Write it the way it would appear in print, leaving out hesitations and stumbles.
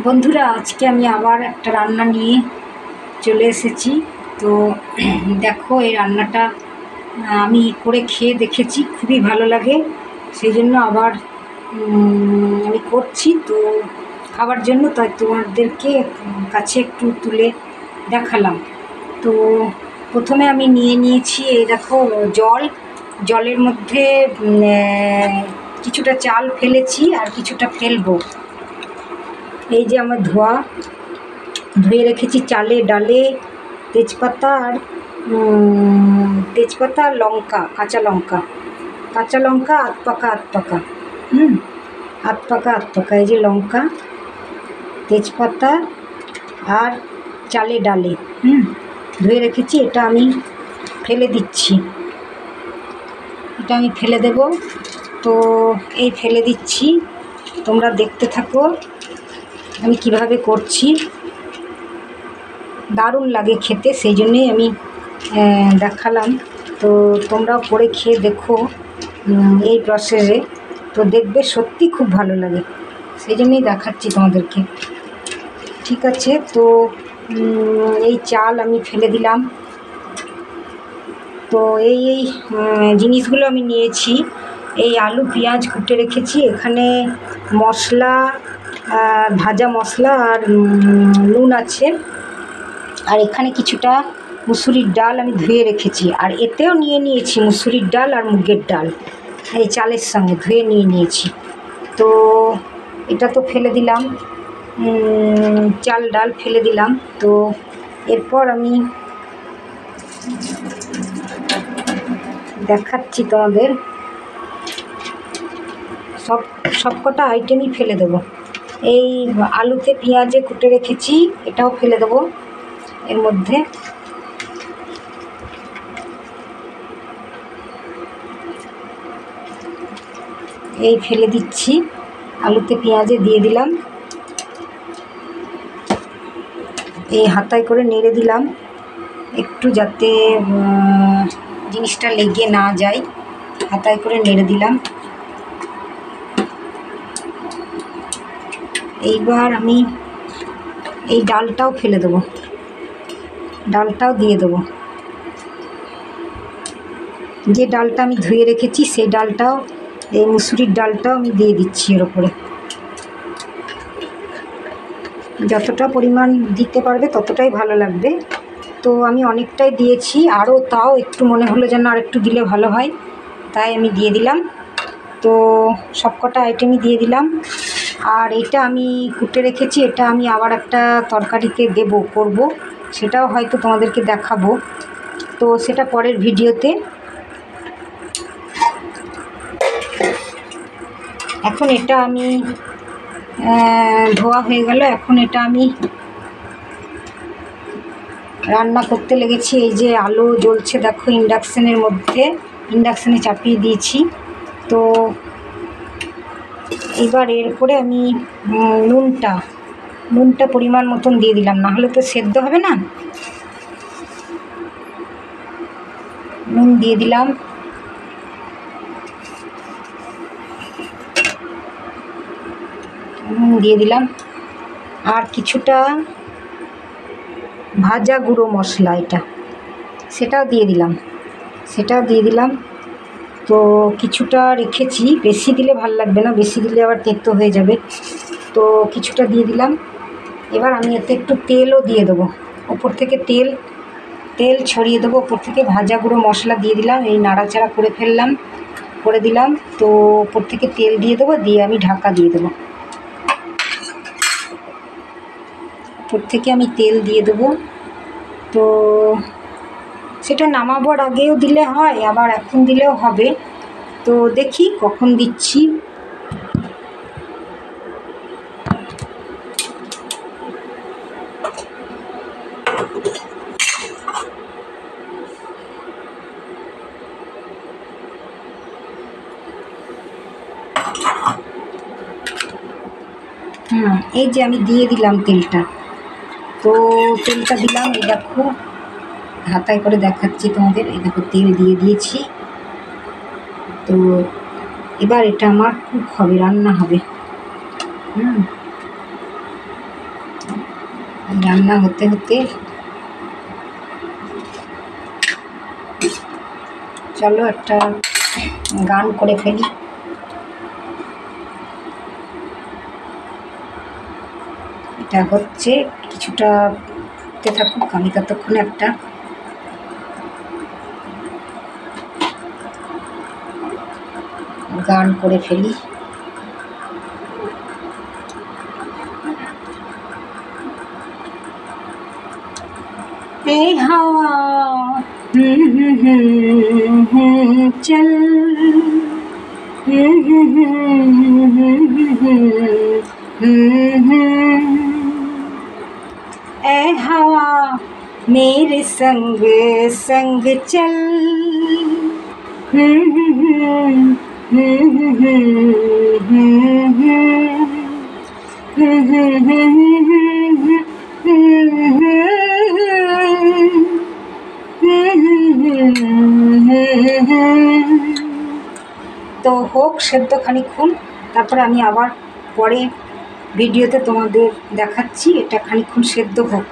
বন্ধুরা, আজকে আমি আবার একটা রান্না নিয়ে চলে এসেছি। তো দেখো, এই রান্নাটা আমি করে খেয়ে দেখেছি, খুবই ভালো লাগে। সেই জন্য আবার আমি করছি তো খাবার জন্য, তাই তোমাদেরকে কাছে একটু তুলে দেখালাম। তো প্রথমে আমি নিয়ে নিয়েছি, এই দেখো, জলের মধ্যে কিছুটা চাল ফেলেছি আর কিছুটা ফেলবো। এই যে আমার ধুয়ে রেখেছি চালে ডালে তেজপাতা আর লঙ্কা, কাঁচা লঙ্কা আধ পাকা আধ পাকা এই যে লঙ্কা, তেজপাতা আর চালে ডালে ধুয়ে রেখেছি। এটা আমি ফেলে দিচ্ছি, এটা আমি ফেলে দেব। তো এই ফেলে দিচ্ছি, তোমরা দেখতে থাকো আমি কিভাবে করছি। দারুণ লাগে খেতে, সেই জন্যেই আমি দেখালাম। তো তোমরাও করে খেয়ে দেখো এই প্রসেসে, তো দেখবে সত্যি খুব ভালো লাগে, সেই জন্যই দেখাচ্ছি তোমাদেরকে। ঠিক আছে, তো এই চাল আমি ফেলে দিলাম। তো এই জিনিসগুলো আমি নিয়েছি। এই আলু পেঁয়াজ কুটে রেখেছি, এখানে মশলা, ভাজা মশলা আর নুন আছে। আর এখানে কিছুটা মুসুরির ডাল আমি ধুয়ে রেখেছি, আর এতেও নিয়ে নিয়েছি মুসুরির ডাল আর মুগের ডাল, এই চালের সঙ্গে ধুয়ে নিয়েছি। তো এটা তো ফেলে দিলাম, চাল ডাল ফেলে দিলাম। তো এরপর আমি দেখাচ্ছি তোমাদের, সব কটা আইটেমই ফেলে দেবো। এই আলুতে পেঁয়াজে কুটে রেখেছি, এটাও ফেলে দেবো এর মধ্যে। এই ফেলে দিচ্ছি, আলুতে পেঁয়াজে দিয়ে দিলাম। এই হাতায় করে নেড়ে দিলাম একটু, যাতে জিনিসটা লেগে না যায়, হাতায় করে নেড়ে দিলাম। এইবার আমি এই ডালটাও ফেলে দেবো, ডালটাও দিয়ে দেবো। যে ডালটা আমি ধুয়ে রেখেছি সেই ডালটাও, এই মুসুরির ডালটাও আমি দিয়ে দিচ্ছি এর ওপরে। যতটা পরিমাণ দিতে পারবে ততটাই ভালো লাগবে। তো আমি অনেকটাই দিয়েছি, আরও তাও একটু মনে হলো যেন আর একটু দিলে ভালো হয়, তাই আমি দিয়ে দিলাম। তো সব কটা আইটেমই দিয়ে দিলাম। আর এটা আমি কুটে রেখেছি, এটা আমি আবার একটা তরকারিতে করব, সেটাও হয়তো তোমাদেরকে দেখাবো, তো সেটা পরের ভিডিওতে। এখন এটা আমি ধোয়া হয়ে গেল, এখন এটা আমি রান্না করতে লেগেছি। এই যে আলো জ্বলছে দেখো, ইন্ডাকশানে চাপিয়ে দিয়েছি। তো এবার এরপরে আমি নুনটা পরিমাণ মতন দিয়ে দিলাম, না হলে তো সেদ্ধ হবে না। নুন দিয়ে দিলাম। আর কিছুটা ভাজা গুঁড়ো মশলা, সেটাও দিয়ে দিলাম। তো কিছুটা রেখেছি, বেশি দিলে ভাল লাগবে না, বেশি দিলে আবার তেতো হয়ে যাবে। তো কিছুটা দিয়ে দিলাম। এবার আমি এতে একটু তেলও দিয়ে দেবো, ওপর থেকে তেল ছড়িয়ে দেবো ওপর থেকে। ভাজা গুঁড়ো মশলা দিয়ে দিলাম, এই নাড়াচাড়া করে দিলাম। তো ওপর থেকে তেল দিয়ে দেবো, দিয়ে আমি ঢাকা দিয়ে দেবো। ওপর থেকে আমি তেল দিয়ে দেবো। তো সেটা নামাবার আগেও দিলে হয়, আবার এখন দিলেও হবে। তো দেখি কখন দিচ্ছি। এই যে আমি দিয়ে দিলাম তেলটা। তো তেলটা দিলাম, এই দেখো হাতায় করে দেখাচ্ছি তোমাদের, এই দেখো তেল দিয়ে দিয়েছি। তো এবার এটা আমার কুক হবে, রান্না হবে। রান্না হতে হতে চলো একটা গান করে ফেলি। এটা হচ্ছে কিছুটা হতে থাকুক, আমি ততক্ষণে একটা গান করে ফেলি। এই হাওয়া চল, ए हवा मेरे संग संग चल, তো হোক সেদ্ধ খানিকক্ষণ, তারপরে আমি আবার পরে ভিডিওতে তোমাদের দেখাচ্ছি। এটা খানিকক্ষণ সেদ্ধ হোক।